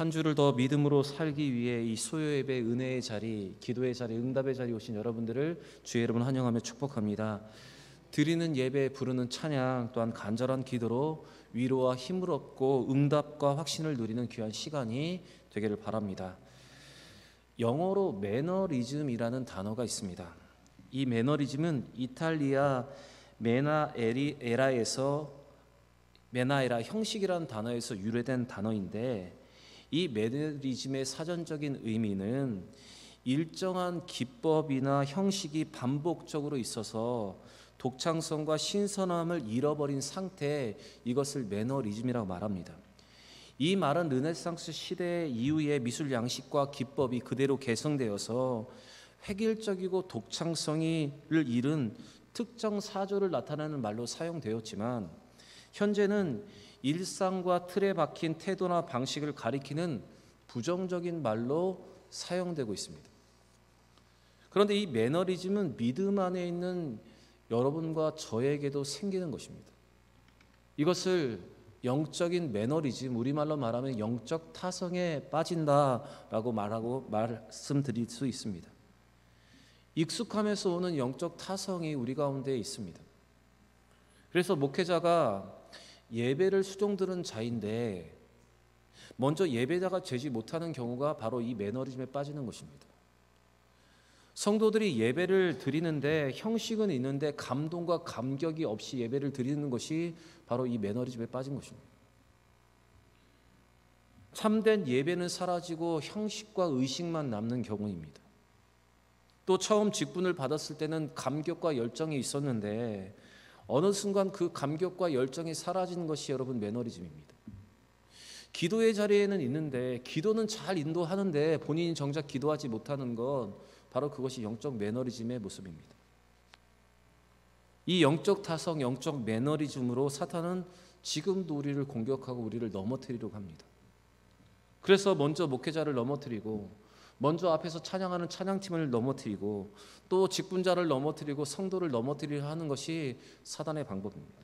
한 주를 더 믿음으로 살기 위해 이 수요 예배 은혜의 자리, 기도의 자리, 응답의 자리 오신 여러분들을 주의 이름으로 환영하며 축복합니다. 드리는 예배, 부르는 찬양, 또한 간절한 기도로 위로와 힘을 얻고 응답과 확신을 누리는 귀한 시간이 되기를 바랍니다. 영어로 매너리즘이라는 단어가 있습니다. 이 매너리즘은 이탈리아 메나에라에서 메나에라 형식이라는 단어에서 유래된 단어인데, 이 매너리즘의 사전적인 의미는 일정한 기법이나 형식이 반복적으로 있어서 독창성과 신선함을 잃어버린 상태, 이것을 매너리즘이라고 말합니다. 이 말은 르네상스 시대 이후의 미술 양식과 기법이 그대로 개성되어서 획일적이고 독창성을 잃은 특정 사조를 나타내는 말로 사용되었지만, 현재는 일상과 틀에 박힌 태도나 방식을 가리키는 부정적인 말로 사용되고 있습니다. 그런데 이 매너리즘은 믿음 안에 있는 여러분과 저에게도 생기는 것입니다. 이것을 영적인 매너리즘, 우리말로 말하면 영적 타성에 빠진다라고 말씀드릴 수 있습니다. 익숙함에서 오는 영적 타성이 우리 가운데 있습니다. 그래서 목회자가 예배를 수종드는 자인데 먼저 예배자가 되지 못하는 경우가 바로 이 매너리즘에 빠지는 것입니다. 성도들이 예배를 드리는데 형식은 있는데 감동과 감격이 없이 예배를 드리는 것이 바로 이 매너리즘에 빠진 것입니다. 참된 예배는 사라지고 형식과 의식만 남는 경우입니다. 또 처음 직분을 받았을 때는 감격과 열정이 있었는데 어느 순간 그 감격과 열정이 사라지는 것이 여러분 매너리즘입니다. 기도의 자리에는 있는데 기도는 잘 인도하는데 본인이 정작 기도하지 못하는 건 바로 그것이 영적 매너리즘의 모습입니다. 이 영적 타성, 영적 매너리즘으로 사탄은 지금도 우리를 공격하고 우리를 넘어뜨리려고 합니다. 그래서 먼저 목회자를 넘어뜨리고, 먼저 앞에서 찬양하는 찬양팀을 넘어뜨리고, 또 직분자를 넘어뜨리고 성도를 넘어뜨리려 하는 것이 사단의 방법입니다.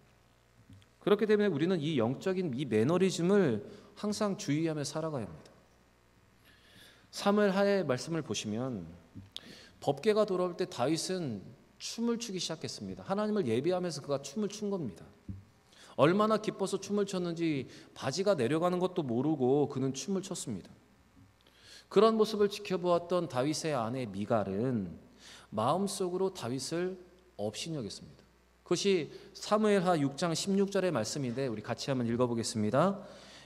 그렇기 때문에 우리는 이 영적인 이 매너리즘을 항상 주의하며 살아가야 합니다. 사무엘하의 말씀을 보시면 법궤가 돌아올 때 다윗은 춤을 추기 시작했습니다. 하나님을 예배하면서 그가 춤을 춘 겁니다. 얼마나 기뻐서 춤을 췄는지 바지가 내려가는 것도 모르고 그는 춤을 췄습니다. 그런 모습을 지켜보았던 다윗의 아내 미갈은 마음속으로 다윗을 업신여겼습니다. 그것이 사무엘하 6장 16절의 말씀인데 우리 같이 한번 읽어보겠습니다.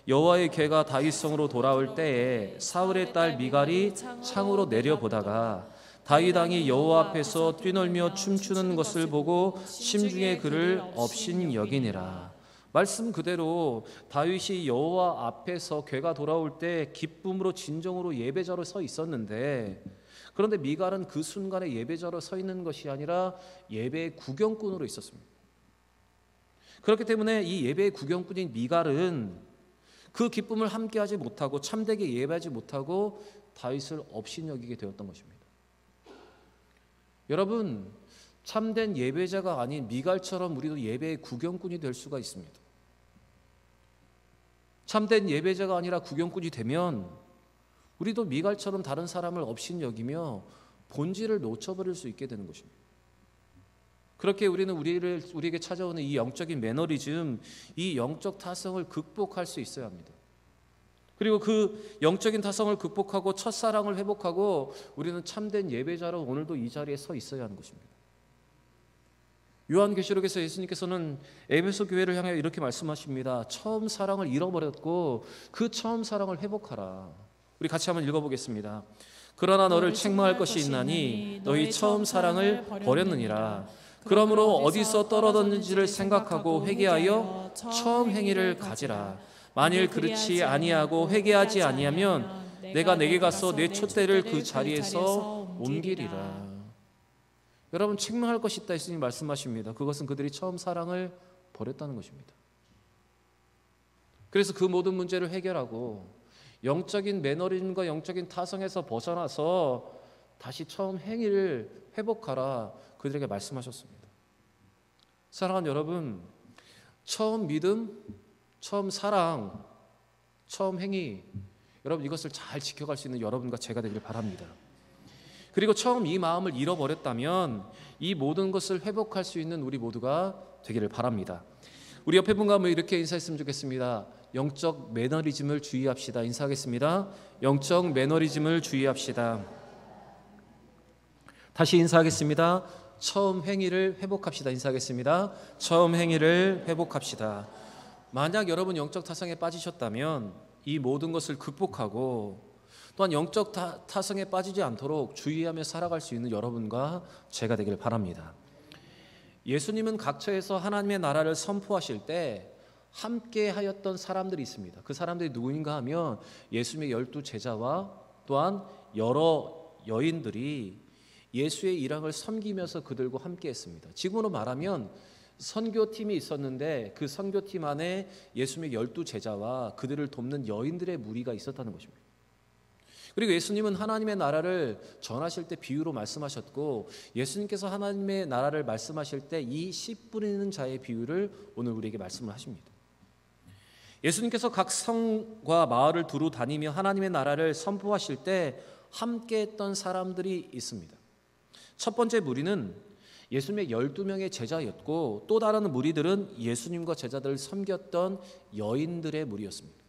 여호와의 궤가 다윗성으로 돌아올 때에 사울의 딸 미갈이 창으로 내려보다가 다윗 왕이 여호와 앞에서 뛰놀며 춤추는 것을 보고 심중에 그를 업신여기니라. 말씀 그대로 다윗이 여호와 앞에서 궤가 돌아올 때 기쁨으로 진정으로 예배자로 서 있었는데, 그런데 미갈은 그 순간에 예배자로 서 있는 것이 아니라 예배의 구경꾼으로 있었습니다. 그렇기 때문에 이 예배의 구경꾼인 미갈은 그 기쁨을 함께하지 못하고 참되게 예배하지 못하고 다윗을 업신여기게 되었던 것입니다. 여러분, 참된 예배자가 아닌 미갈처럼 우리도 예배의 구경꾼이 될 수가 있습니다. 참된 예배자가 아니라 구경꾼이 되면 우리도 미갈처럼 다른 사람을 업신여기며 본질을 놓쳐버릴 수 있게 되는 것입니다. 그렇게 우리는 우리에게 찾아오는 이 영적인 매너리즘, 이 영적 타성을 극복할 수 있어야 합니다. 그리고 그 영적인 타성을 극복하고 첫사랑을 회복하고 우리는 참된 예배자로 오늘도 이 자리에 서 있어야 하는 것입니다. 요한계시록에서 예수님께서는 에베소 교회를 향해 이렇게 말씀하십니다. 처음 사랑을 잃어버렸고 그 처음 사랑을 회복하라. 우리 같이 한번 읽어보겠습니다. 그러나 너를 책망할 것이 있나니 너희 처음 사랑을 버렸느니라. 그러므로 어디서 떨어졌는지를 생각하고 회개하여 처음 행위를 가지라. 만일 그렇지 아니하고 회개하지 아니하면 내가 내게 가서 내 촛대를 그 자리에서 옮기리라. 여러분, 책망할 것이 있다 예수님 말씀하십니다. 그것은 그들이 처음 사랑을 버렸다는 것입니다. 그래서 그 모든 문제를 해결하고 영적인 매너리즘과 영적인 타성에서 벗어나서 다시 처음 행위를 회복하라 그들에게 말씀하셨습니다. 사랑하는 여러분, 처음 믿음, 처음 사랑, 처음 행위, 여러분 이것을 잘 지켜갈 수 있는 여러분과 제가 되길 바랍니다. 그리고 처음 이 마음을 잃어버렸다면 이 모든 것을 회복할 수 있는 우리 모두가 되기를 바랍니다. 우리 옆에 분과 이렇게 인사했으면 좋겠습니다. 영적 매너리즘을 주의합시다. 인사하겠습니다. 영적 매너리즘을 주의합시다. 다시 인사하겠습니다. 처음 행위를 회복합시다. 인사하겠습니다. 처음 행위를 회복합시다. 만약 여러분 영적 타성에 빠지셨다면 이 모든 것을 극복하고 또한 영적 타성에 빠지지 않도록 주의하며 살아갈 수 있는 여러분과 제가 되길 바랍니다. 예수님은 각처에서 하나님의 나라를 선포하실 때 함께 하였던 사람들이 있습니다. 그 사람들이 누구인가 하면 예수님의 12 제자와 또한 여러 여인들이 예수의 일왕을 섬기면서 그들과 함께 했습니다. 지금으로 말하면 선교팀이 있었는데 그 선교팀 안에 예수님의 12 제자와 그들을 돕는 여인들의 무리가 있었다는 것입니다. 그리고 예수님은 하나님의 나라를 전하실 때 비유로 말씀하셨고, 예수님께서 하나님의 나라를 말씀하실 때 이 씨 뿌리는 자의 비유를 오늘 우리에게 말씀을 하십니다. 예수님께서 각 성과 마을을 두루 다니며 하나님의 나라를 선포하실 때 함께 했던 사람들이 있습니다. 첫 번째 무리는 예수님의 12명의 제자였고, 또 다른 무리들은 예수님과 제자들을 섬겼던 여인들의 무리였습니다.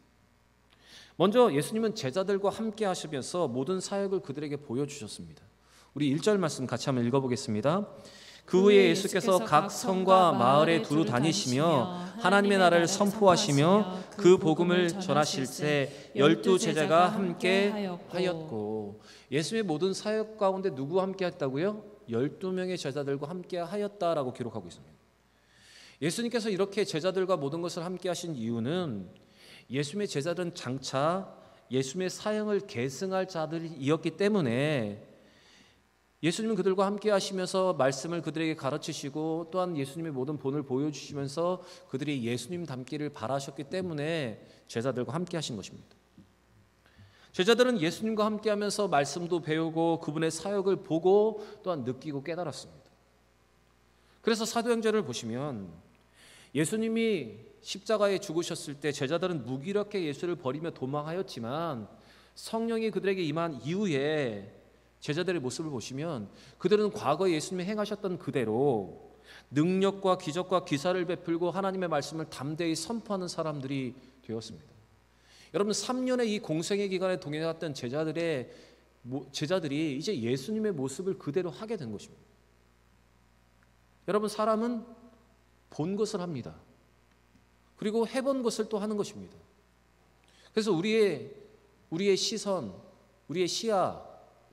먼저 예수님은 제자들과 함께 하시면서 모든 사역을 그들에게 보여주셨습니다. 우리 1절 말씀 같이 한번 읽어보겠습니다. 그 후에 예수께서 각 성과 마을에 두루 다니시며 하나님의 나라를 선포하시며 그 복음을 전하실 때 12 제자가 함께 하였고, 예수님의 모든 사역 가운데 누구와 함께 했다고요? 12명의 제자들과 함께 하였다라고 기록하고 있습니다. 예수님께서 이렇게 제자들과 모든 것을 함께 하신 이유는 예수님의 제자들은 장차 예수님의 사역을 계승할 자들이었기 때문에 예수님은 그들과 함께 하시면서 말씀을 그들에게 가르치시고 또한 예수님의 모든 본을 보여주시면서 그들이 예수님 닮기를 바라셨기 때문에 제자들과 함께 하신 것입니다. 제자들은 예수님과 함께 하면서 말씀도 배우고 그분의 사역을 보고 또한 느끼고 깨달았습니다. 그래서 사도행전을 보시면 예수님이 십자가에 죽으셨을 때 제자들은 무기력해 예수를 버리며 도망하였지만 성령이 그들에게 임한 이후에 제자들의 모습을 보시면 그들은 과거에 예수님이 행하셨던 그대로 능력과 기적과 기사를 베풀고 하나님의 말씀을 담대히 선포하는 사람들이 되었습니다. 여러분 3년의 이 공생의 기간에 동행했던 제자들이 이제 예수님의 모습을 그대로 하게 된 것입니다. 여러분 사람은 본 것을 합니다. 그리고 해본 것을 또 하는 것입니다. 그래서 우리의 시선, 우리의 시야,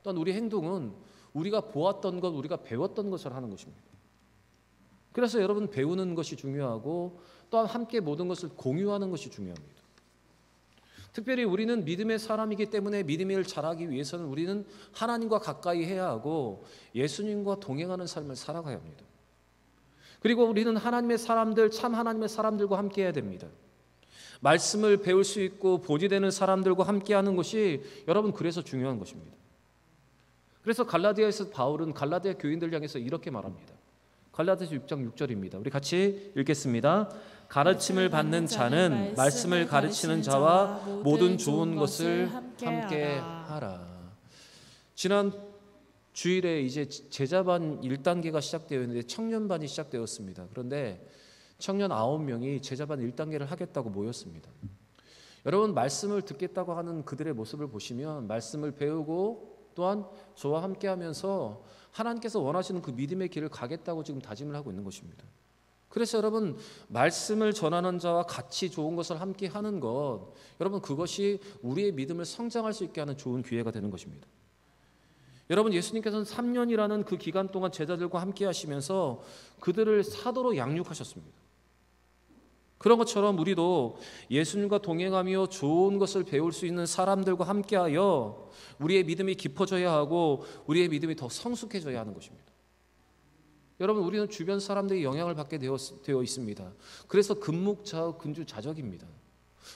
또한 우리의 행동은 우리가 보았던 것, 우리가 배웠던 것을 하는 것입니다. 그래서 여러분 배우는 것이 중요하고 또한 함께 모든 것을 공유하는 것이 중요합니다. 특별히 우리는 믿음의 사람이기 때문에 믿음을 잘하기 위해서는 우리는 하나님과 가까이 해야 하고 예수님과 동행하는 삶을 살아가야 합니다. 그리고 우리는 하나님의 사람들, 참 하나님의 사람들과 함께 해야 됩니다. 말씀을 배울 수 있고 본이 되는 사람들과 함께 하는 것이 여러분 그래서 중요한 것입니다. 그래서 갈라디아에서 바울은 갈라디아 교인들을 향해서 이렇게 말합니다. 갈라디아서 6장 6절입니다. 우리 같이 읽겠습니다. 가르침을 받는 자는 말씀을 가르치는 자와 모든 좋은 것을 함께 하라. 지난 주일에 이제 제자반 1단계가 시작되었는데 청년반이 시작되었습니다. 그런데 청년 9명이 제자반 1단계를 하겠다고 모였습니다. 여러분 말씀을 듣겠다고 하는 그들의 모습을 보시면 말씀을 배우고 또한 저와 함께 하면서 하나님께서 원하시는 그 믿음의 길을 가겠다고 지금 다짐을 하고 있는 것입니다. 그래서 여러분 말씀을 전하는 자와 같이 좋은 것을 함께 하는 것, 여러분 그것이 우리의 믿음을 성장할 수 있게 하는 좋은 기회가 되는 것입니다. 여러분 예수님께서는 3년이라는 그 기간 동안 제자들과 함께 하시면서 그들을 사도로 양육하셨습니다. 그런 것처럼 우리도 예수님과 동행하며 좋은 것을 배울 수 있는 사람들과 함께하여 우리의 믿음이 깊어져야 하고 우리의 믿음이 더 성숙해져야 하는 것입니다. 여러분 우리는 주변 사람들의 영향을 받게 되어 있습니다. 그래서 금묵좌우 근주자적입니다.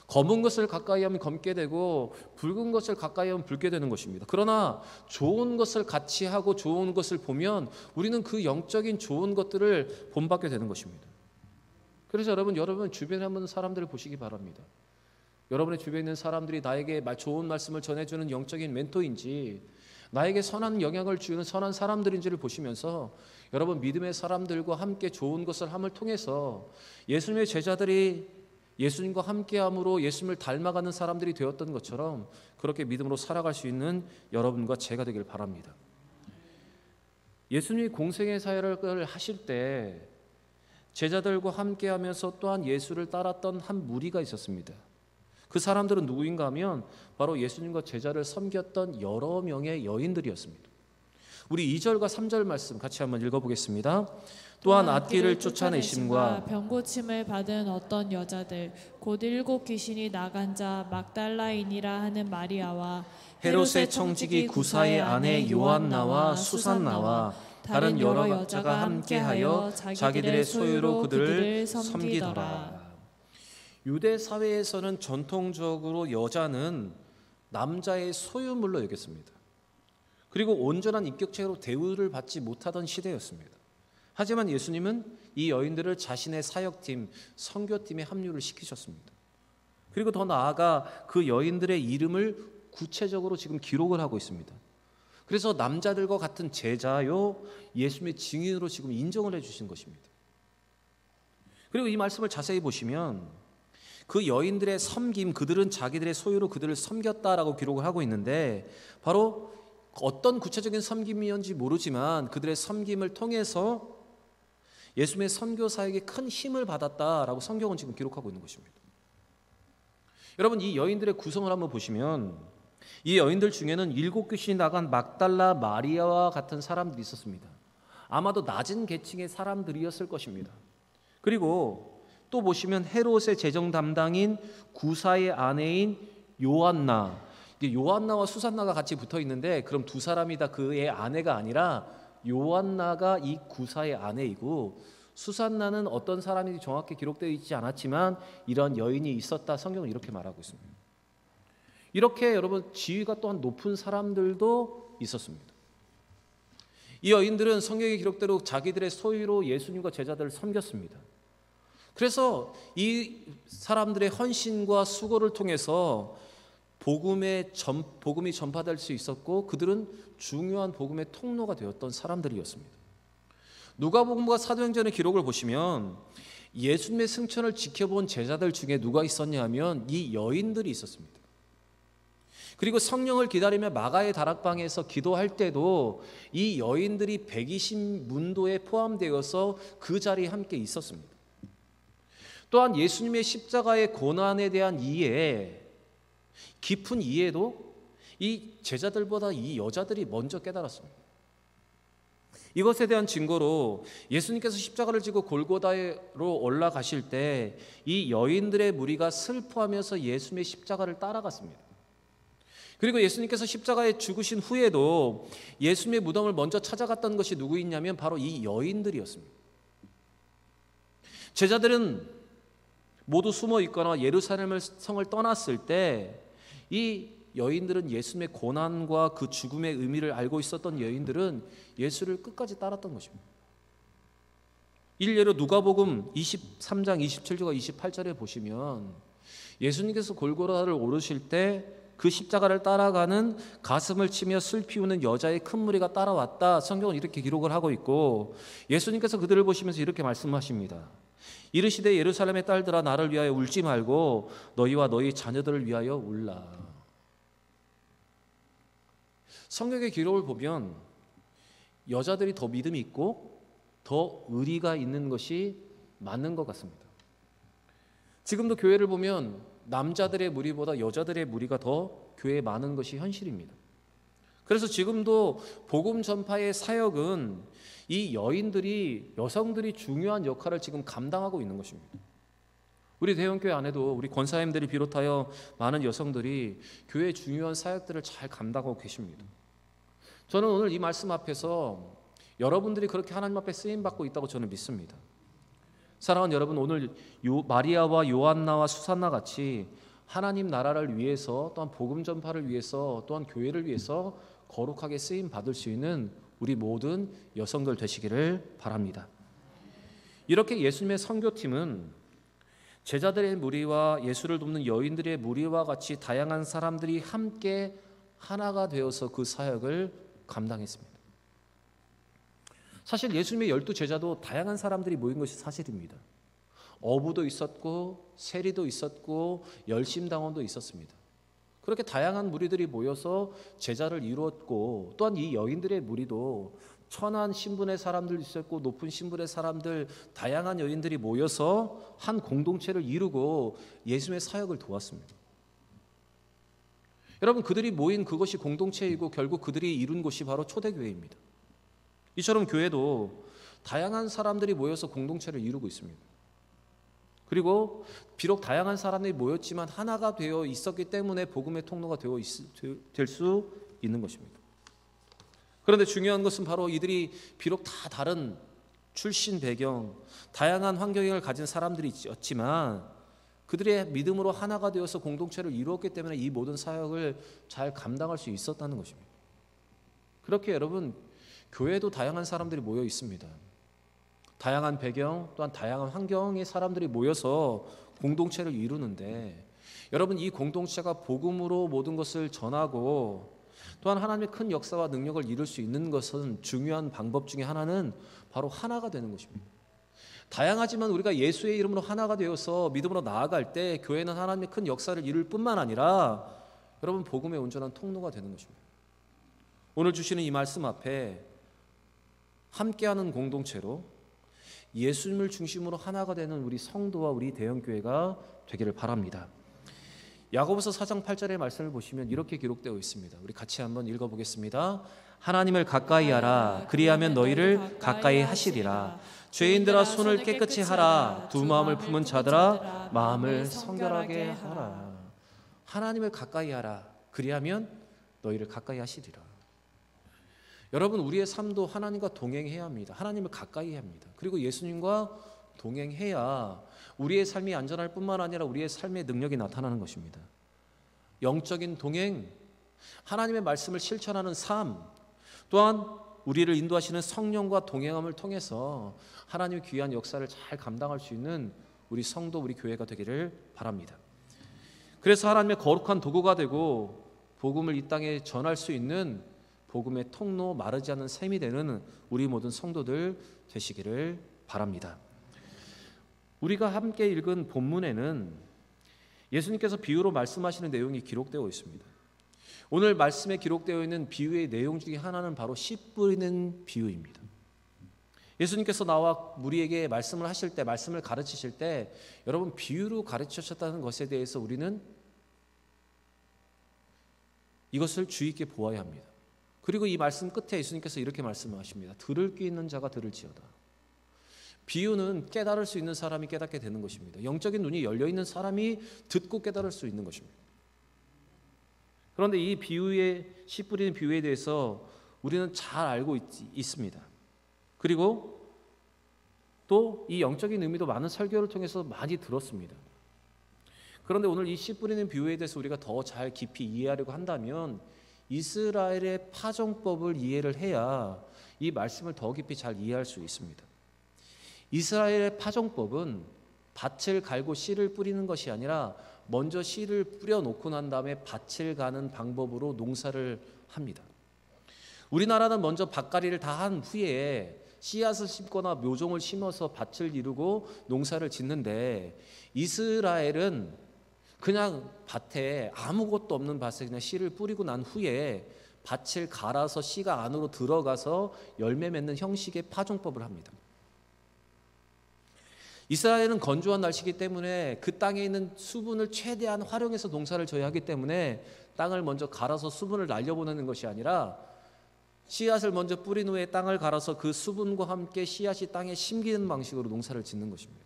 검은 것을 가까이 하면 검게 되고 붉은 것을 가까이 하면 붉게 되는 것입니다. 그러나 좋은 것을 같이 하고 좋은 것을 보면 우리는 그 영적인 좋은 것들을 본받게 되는 것입니다. 그래서 여러분 주변에 한번 사람들을 보시기 바랍니다. 여러분의 주변에 있는 사람들이 나에게 좋은 말씀을 전해주는 영적인 멘토인지, 나에게 선한 영향을 주는 선한 사람들인지를 보시면서 여러분 믿음의 사람들과 함께 좋은 것을 함을 통해서 예수님의 제자들이 예수님과 함께함으로 예수님을 닮아가는 사람들이 되었던 것처럼 그렇게 믿음으로 살아갈 수 있는 여러분과 제가 되길 바랍니다. 예수님이 공생의 사역을 하실 때 제자들과 함께하면서 또한 예수를 따랐던 한 무리가 있었습니다. 그 사람들은 누구인가 하면 바로 예수님과 제자를 섬겼던 여러 명의 여인들이었습니다. 우리 2절과 3절 말씀 같이 한번 읽어보겠습니다. 또한 악귀를 쫓아내심과 병고침을 받은 어떤 여자들 곧 7 귀신이 나간 자 막달라인이라 하는 마리아와 헤롯의 청지기 구사의 아내 요한나와 수산나와 다른 여러 여자가 함께하여 자기들의 소유로 그들을 섬기더라. 유대 사회에서는 전통적으로 여자는 남자의 소유물로 여겼습니다. 그리고 온전한 인격체로 대우를 받지 못하던 시대였습니다. 하지만 예수님은 이 여인들을 자신의 사역팀, 선교팀에 합류를 시키셨습니다. 그리고 더 나아가 그 여인들의 이름을 구체적으로 지금 기록을 하고 있습니다. 그래서 남자들과 같은 제자요 예수님의 증인으로 지금 인정을 해주신 것입니다. 그리고 이 말씀을 자세히 보시면 그 여인들의 섬김, 그들은 자기들의 소유로 그들을 섬겼다라고 기록을 하고 있는데 바로 어떤 구체적인 섬김이었는지 모르지만 그들의 섬김을 통해서 예수님의 선교 사역에 큰 힘을 받았다라고 성경은 지금 기록하고 있는 것입니다. 여러분 이 여인들의 구성을 한번 보시면 이 여인들 중에는 7 귀신이 나간 막달라 마리아와 같은 사람들이 있었습니다. 아마도 낮은 계층의 사람들이었을 것입니다. 그리고 또 보시면 헤롯의 재정 담당인 구사의 아내인 요한나, 요한나와 수산나가 같이 붙어 있는데 그럼 두 사람이 다 그의 아내가 아니라 요한나가 이 구사의 아내이고 수산나는 어떤 사람이 정확히 기록되어 있지 않았지만 이런 여인이 있었다, 성경은 이렇게 말하고 있습니다. 이렇게 여러분 지위가 또한 높은 사람들도 있었습니다. 이 여인들은 성경의 기록대로 자기들의 소유로 예수님과 제자들을 섬겼습니다. 그래서 이 사람들의 헌신과 수고를 통해서 복음이 전파될 수 있었고 그들은 중요한 복음의 통로가 되었던 사람들이었습니다. 누가복음과 사도행전의 기록을 보시면 예수님의 승천을 지켜본 제자들 중에 누가 있었냐 하면 이 여인들이 있었습니다. 그리고 성령을 기다리며 마가의 다락방에서 기도할 때도 이 여인들이 120문도에 포함되어서 그 자리에 함께 있었습니다. 또한 예수님의 십자가의 고난에 대한 이해, 깊은 이해도 이 제자들보다 이 여자들이 먼저 깨달았습니다. 이것에 대한 증거로 예수님께서 십자가를 지고 골고다로 올라가실 때 이 여인들의 무리가 슬퍼하면서 예수님의 십자가를 따라갔습니다. 그리고 예수님께서 십자가에 죽으신 후에도 예수님의 무덤을 먼저 찾아갔던 것이 누구였냐면 바로 이 여인들이었습니다. 제자들은 모두 숨어 있거나 예루살렘 성을 떠났을 때 이 여인들은 예수님의 고난과 그 죽음의 의미를 알고 있었던 여인들은 예수를 끝까지 따랐던 것입니다. 일례로 누가복음 23장 27절과 28절에 보시면 예수님께서 골고다를 오르실 때 그 십자가를 따라가는 가슴을 치며 슬피 우는 여자의 큰 무리가 따라왔다, 성경은 이렇게 기록을 하고 있고 예수님께서 그들을 보시면서 이렇게 말씀하십니다. 이르시되 예루살렘의 딸들아 나를 위하여 울지 말고 너희와 너희 자녀들을 위하여 울라. 성경의 기록을 보면 여자들이 더 믿음이 있고 더 의리가 있는 것이 맞는 것 같습니다. 지금도 교회를 보면 남자들의 무리보다 여자들의 무리가 더 교회에 많은 것이 현실입니다. 그래서 지금도 복음 전파의 사역은 이 여성들이 중요한 역할을 지금 감당하고 있는 것입니다. 우리 대형교회 안에도 우리 권사님들을 비롯하여 많은 여성들이 교회의 중요한 사역들을 잘 감당하고 계십니다. 저는 오늘 이 말씀 앞에서 여러분들이 그렇게 하나님 앞에 쓰임받고 있다고 저는 믿습니다. 사랑하는 여러분, 오늘 마리아와 요한나와 수산나 같이 하나님 나라를 위해서 또한 복음 전파를 위해서 또한 교회를 위해서 거룩하게 쓰임 받을 수 있는 우리 모든 여성들 되시기를 바랍니다. 이렇게 예수님의 선교팀은 제자들의 무리와 예수를 돕는 여인들의 무리와 같이 다양한 사람들이 함께 하나가 되어서 그 사역을 감당했습니다. 사실 예수님의 12제자도 다양한 사람들이 모인 것이 사실입니다. 어부도 있었고 세리도 있었고 열심당원도 있었습니다. 그렇게 다양한 무리들이 모여서 제자를 이루었고, 또한 이 여인들의 무리도 천한 신분의 사람들 있었고 높은 신분의 사람들, 다양한 여인들이 모여서 한 공동체를 이루고 예수님의 사역을 도왔습니다. 여러분, 그들이 모인 그것이 공동체이고 결국 그들이 이룬 곳이 바로 초대교회입니다. 이처럼 교회도 다양한 사람들이 모여서 공동체를 이루고 있습니다. 그리고 비록 다양한 사람들이 모였지만 하나가 되어 있었기 때문에 복음의 통로가 될 수 있는 것입니다. 그런데 중요한 것은 바로 이들이 비록 다 다른 출신 배경, 다양한 환경을 가진 사람들이었지만 그들의 믿음으로 하나가 되어서 공동체를 이루었기 때문에 이 모든 사역을 잘 감당할 수 있었다는 것입니다. 그렇게 여러분, 교회도 다양한 사람들이 모여 있습니다. 다양한 배경, 또한 다양한 환경의 사람들이 모여서 공동체를 이루는데, 여러분, 이 공동체가 복음으로 모든 것을 전하고 또한 하나님의 큰 역사와 능력을 이룰 수 있는 것은 중요한 방법 중에 하나는 바로 하나가 되는 것입니다. 다양하지만 우리가 예수의 이름으로 하나가 되어서 믿음으로 나아갈 때 교회는 하나님의 큰 역사를 이룰 뿐만 아니라 여러분, 복음의 온전한 통로가 되는 것입니다. 오늘 주시는 이 말씀 앞에 함께하는 공동체로 예수님을 중심으로 하나가 되는 우리 성도와 우리 대형교회가 되기를 바랍니다. 야고보서 4장 8절의 말씀을 보시면 이렇게 기록되어 있습니다. 우리 같이 한번 읽어보겠습니다. 하나님을 가까이 하라. 그리하면 너희를 가까이 하시리라. 죄인들아, 손을 깨끗이 하라. 두 마음을 품은 자들아, 마음을 성결하게 하라. 하나님을 가까이 하라. 그리하면 너희를 가까이 하시리라. 여러분, 우리의 삶도 하나님과 동행해야 합니다. 하나님을 가까이 해야 합니다. 그리고 예수님과 동행해야 우리의 삶이 안전할 뿐만 아니라 우리의 삶의 능력이 나타나는 것입니다. 영적인 동행, 하나님의 말씀을 실천하는 삶, 또한 우리를 인도하시는 성령과 동행함을 통해서 하나님의 귀한 역사를 잘 감당할 수 있는 우리 성도, 우리 교회가 되기를 바랍니다. 그래서 하나님의 거룩한 도구가 되고 복음을 이 땅에 전할 수 있는 복음의 통로, 마르지 않는 샘이 되는 우리 모든 성도들 되시기를 바랍니다. 우리가 함께 읽은 본문에는 예수님께서 비유로 말씀하시는 내용이 기록되어 있습니다. 오늘 말씀에 기록되어 있는 비유의 내용 중에 하나는 바로 씨 뿌리는 비유입니다. 예수님께서 나와 무리에게 말씀을 하실 때, 말씀을 가르치실 때 여러분, 비유로 가르치셨다는 것에 대해서 우리는 이것을 주의 있게 보아야 합니다. 그리고 이 말씀 끝에 예수님께서 이렇게 말씀하십니다. 들을 귀 있는 자가 들을지어다. 비유는 깨달을 수 있는 사람이 깨닫게 되는 것입니다. 영적인 눈이 열려있는 사람이 듣고 깨달을 수 있는 것입니다. 그런데 이 비유의 씨 뿌리는 비유에 대해서 우리는 잘 알고 있습니다. 그리고 또 이 영적인 의미도 많은 설교를 통해서 많이 들었습니다. 그런데 오늘 이 씨 뿌리는 비유에 대해서 우리가 더 잘 깊이 이해하려고 한다면 이스라엘의 파종법을 이해를 해야 이 말씀을 더 깊이 잘 이해할 수 있습니다. 이스라엘의 파종법은 밭을 갈고 씨를 뿌리는 것이 아니라 먼저 씨를 뿌려놓고 난 다음에 밭을 가는 방법으로 농사를 합니다. 우리나라는 먼저 밭갈이를 다 한 후에 씨앗을 심거나 묘종을 심어서 밭을 이루고 농사를 짓는데, 이스라엘은 그냥 밭에 아무것도 없는 밭에 그냥 씨를 뿌리고 난 후에 밭을 갈아서 씨가 안으로 들어가서 열매 맺는 형식의 파종법을 합니다. 이스라엘은 건조한 날씨이기 때문에 그 땅에 있는 수분을 최대한 활용해서 농사를 져야 하기 때문에 땅을 먼저 갈아서 수분을 날려보내는 것이 아니라 씨앗을 먼저 뿌린 후에 땅을 갈아서 그 수분과 함께 씨앗이 땅에 심기는 방식으로 농사를 짓는 것입니다.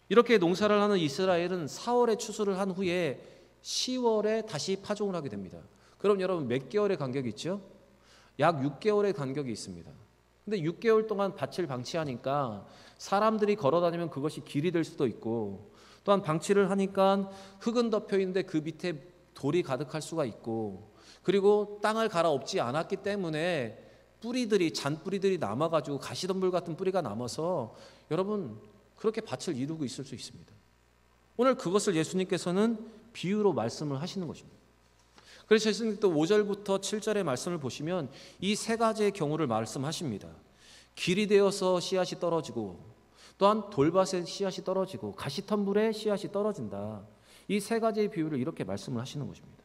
이렇게 농사를 하는 이스라엘은 4월에 추수를 한 후에 10월에 다시 파종을 하게 됩니다. 그럼 여러분, 몇 개월의 간격이 있죠? 약 6개월의 간격이 있습니다. 근데 6개월 동안 밭을 방치하니까 사람들이 걸어다니면 그것이 길이 될 수도 있고, 또한 방치를 하니까 흙은 덮여 있는데 그 밑에 돌이 가득할 수가 있고, 그리고 땅을 갈아엎지 않았기 때문에 뿌리들이, 잔뿌리들이 남아가지고 가시덤불 같은 뿌리가 남아서 여러분, 그렇게 밭을 이루고 있을 수 있습니다. 오늘 그것을 예수님께서는 비유로 말씀을 하시는 것입니다. 그래서 예수님도 5절부터 7절의 말씀을 보시면 이 세 가지의 경우를 말씀하십니다. 길이 되어서 씨앗이 떨어지고, 또한 돌밭에 씨앗이 떨어지고, 가시덤불에 씨앗이 떨어진다. 이 세 가지의 비유를 이렇게 말씀을 하시는 것입니다.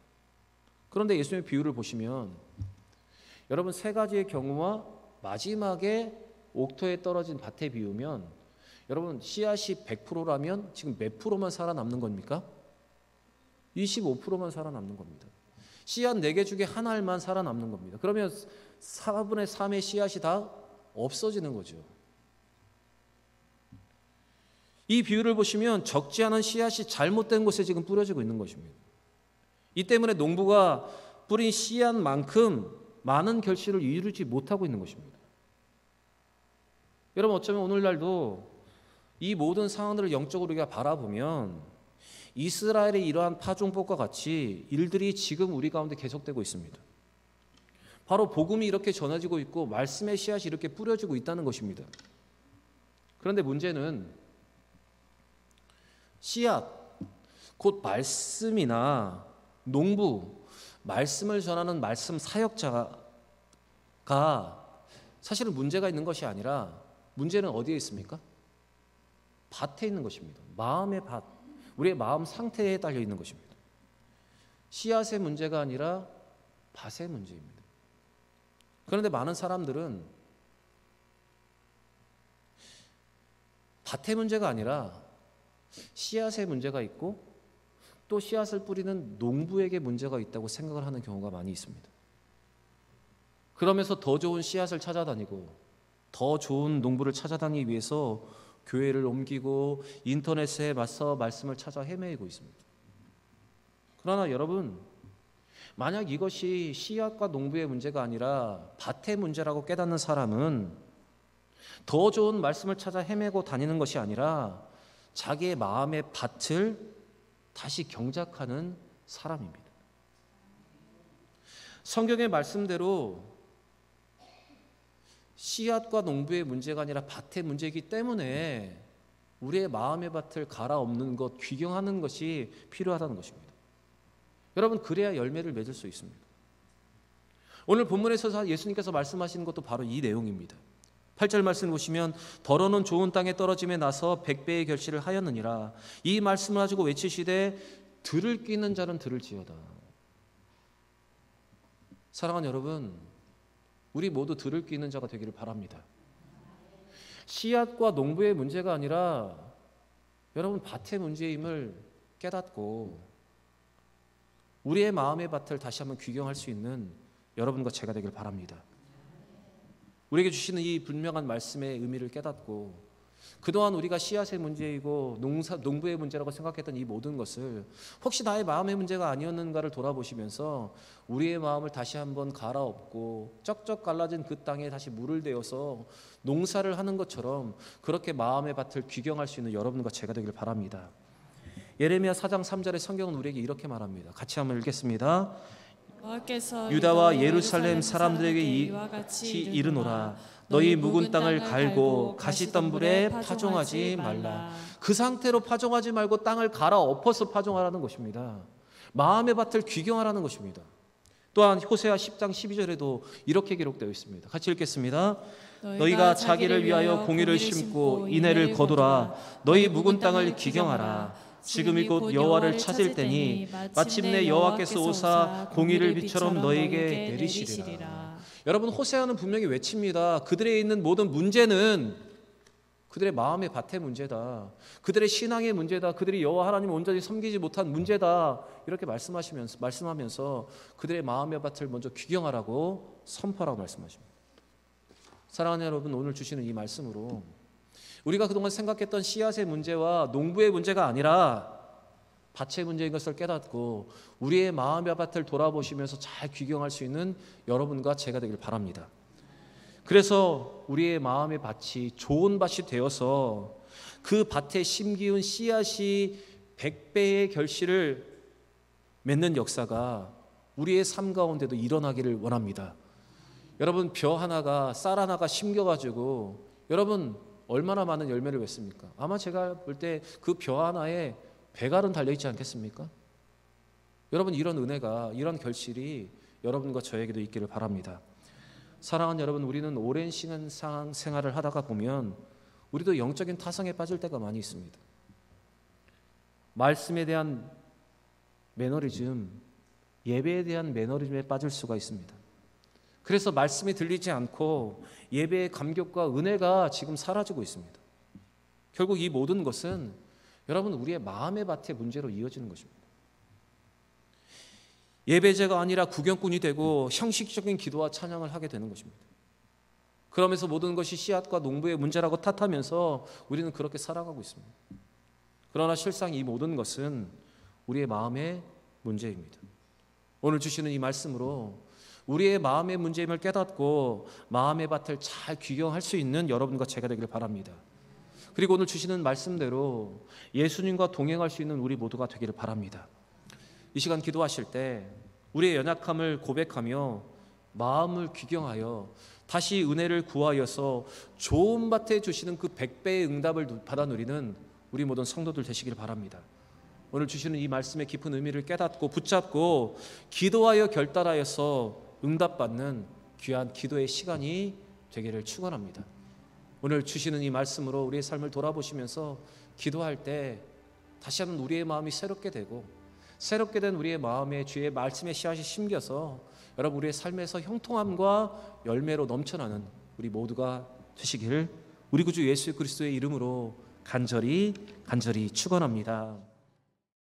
그런데 예수님의 비유를 보시면 여러분, 세 가지의 경우와 마지막에 옥토에 떨어진 밭에 비우면, 여러분 씨앗이 100%라면 지금 몇 프로만 살아남는 겁니까? 25%만 살아남는 겁니다. 씨앗 4개 중에 한 알만 살아남는 겁니다. 그러면 4분의 3의 씨앗이 다 없어지는 거죠. 이 비유를 보시면 적지 않은 씨앗이 잘못된 곳에 지금 뿌려지고 있는 것입니다. 이 때문에 농부가 뿌린 씨앗만큼 많은 결실을 이루지 못하고 있는 것입니다. 여러분, 어쩌면 오늘날도 이 모든 상황들을 영적으로 우리가 바라보면 이스라엘의 이러한 파종법과 같이 일들이 지금 우리 가운데 계속되고 있습니다. 바로 복음이 이렇게 전해지고 있고 말씀의 씨앗이 이렇게 뿌려지고 있다는 것입니다. 그런데 문제는 씨앗, 곧 말씀이나 농부, 말씀을 전하는 말씀 사역자가 사실은 문제가 있는 것이 아니라 문제는 어디에 있습니까? 밭에 있는 것입니다. 마음의 밭, 우리의 마음 상태에 달려 있는 것입니다. 씨앗의 문제가 아니라 밭의 문제입니다. 그런데 많은 사람들은 밭의 문제가 아니라 씨앗의 문제가 있고 또 씨앗을 뿌리는 농부에게 문제가 있다고 생각을 하는 경우가 많이 있습니다. 그러면서 더 좋은 씨앗을 찾아다니고 더 좋은 농부를 찾아다니기 위해서 교회를 옮기고 인터넷에 맞서 말씀을 찾아 헤매고 있습니다. 그러나 여러분, 만약 이것이 씨앗과 농부의 문제가 아니라 밭의 문제라고 깨닫는 사람은 더 좋은 말씀을 찾아 헤매고 다니는 것이 아니라 자기의 마음의 밭을 다시 경작하는 사람입니다. 성경의 말씀대로 씨앗과 농부의 문제가 아니라 밭의 문제이기 때문에 우리의 마음의 밭을 갈아엎는 것, 귀경하는 것이 필요하다는 것입니다. 여러분, 그래야 열매를 맺을 수 있습니다. 오늘 본문에서 예수님께서 말씀하시는 것도 바로 이 내용입니다. 8절 말씀 보시면 더러는 좋은 땅에 떨어짐에 나서 100배의 결실을 하였느니라. 이 말씀을 가지고 외치시되 들을 끼는 자는 들을지어다. 사랑하는 여러분, 우리 모두 들을 끼는 자가 되기를 바랍니다. 씨앗과 농부의 문제가 아니라 여러분 밭의 문제임을 깨닫고 우리의 마음의 밭을 다시 한번 귀경할 수 있는 여러분과 제가 되길 바랍니다. 우리에게 주시는 이 분명한 말씀의 의미를 깨닫고 그동안 우리가 씨앗의 문제이고 농부의 문제라고 생각했던 이 모든 것을 혹시 나의 마음의 문제가 아니었는가를 돌아보시면서 우리의 마음을 다시 한번 갈아엎고 쩍쩍 갈라진 그 땅에 다시 물을 대어서 농사를 하는 것처럼 그렇게 마음의 밭을 귀경할 수 있는 여러분과 제가 되길 바랍니다. 예레미야 4장 3절의 성경은 우리에게 이렇게 말합니다. 같이 한번 읽겠습니다. 유다와 예루살렘 사람들에게 이와 같이 이르노라. 너희 묵은 땅을 갈고 가시덤불에 파종하지 말라. 그 상태로 파종하지 말고 땅을 갈아엎어서 파종하라는 것입니다. 마음의 밭을 귀경하라는 것입니다. 또한 호세아 10장 12절에도 이렇게 기록되어 있습니다. 같이 읽겠습니다. 너희가 자기를 위하여 공의를 심고 인애를 거두라. 너희 묵은 땅을 귀경하라. 지금이 곧 여호와를 찾을 때니 마침내 여호와께서 오사 공의를 비처럼 너희에게 내리시리라. 여러분, 호세아는 분명히 외칩니다. 그들의 있는 모든 문제는 그들의 마음의 밭의 문제다. 그들의 신앙의 문제다. 그들이 여호와 하나님을 온전히 섬기지 못한 문제다. 이렇게 말씀하면서 그들의 마음의 밭을 먼저 귀경하라고 선포하라고 말씀하십니다. 사랑하는 여러분, 오늘 주시는 이 말씀으로 우리가 그동안 생각했던 씨앗의 문제와 농부의 문제가 아니라 밭의 문제인 것을 깨닫고 우리의 마음의 밭을 돌아보시면서 잘 귀경할 수 있는 여러분과 제가 되길 바랍니다. 그래서 우리의 마음의 밭이 좋은 밭이 되어서 그 밭에 심기운 씨앗이 100배의 결실을 맺는 역사가 우리의 삶 가운데도 일어나기를 원합니다. 여러분, 벼 하나가 쌀 하나가 심겨가지고 여러분 얼마나 많은 열매를 맺습니까? 아마 제가 볼 때 그 벼 하나에 배갈은 달려있지 않겠습니까? 여러분, 이런 은혜가, 이런 결실이 여러분과 저에게도 있기를 바랍니다. 사랑하는 여러분, 우리는 오랜 시간 생활을 하다가 보면 우리도 영적인 타성에 빠질 때가 많이 있습니다. 말씀에 대한 매너리즘, 예배에 대한 매너리즘에 빠질 수가 있습니다. 그래서 말씀이 들리지 않고 예배의 감격과 은혜가 지금 사라지고 있습니다. 결국 이 모든 것은 여러분, 우리의 마음의 밭의 문제로 이어지는 것입니다. 예배제가 아니라 구경꾼이 되고 형식적인 기도와 찬양을 하게 되는 것입니다. 그러면서 모든 것이 씨앗과 농부의 문제라고 탓하면서 우리는 그렇게 살아가고 있습니다. 그러나 실상 이 모든 것은 우리의 마음의 문제입니다. 오늘 주시는 이 말씀으로 우리의 마음의 문제임을 깨닫고 마음의 밭을 잘 귀경할 수 있는 여러분과 제가 되기를 바랍니다. 그리고 오늘 주시는 말씀대로 예수님과 동행할 수 있는 우리 모두가 되기를 바랍니다. 이 시간 기도하실 때 우리의 연약함을 고백하며 마음을 귀경하여 다시 은혜를 구하여서 좋은 밭에 주시는 그 100배의 응답을 받아 누리는 우리 모든 성도들 되시길 바랍니다. 오늘 주시는 이 말씀의 깊은 의미를 깨닫고 붙잡고 기도하여 결단하여서 응답받는 귀한 기도의 시간이 되기를 축원합니다. 오늘 주시는 이 말씀으로 우리의 삶을 돌아보시면서 기도할 때 다시 한번 우리의 마음이 새롭게 되고 새롭게 된 우리의 마음에 주의 말씀의 씨앗이 심겨서 여러분 우리의 삶에서 형통함과 열매로 넘쳐나는 우리 모두가 되시기를 우리 구주 예수 그리스도의 이름으로 간절히 축원합니다.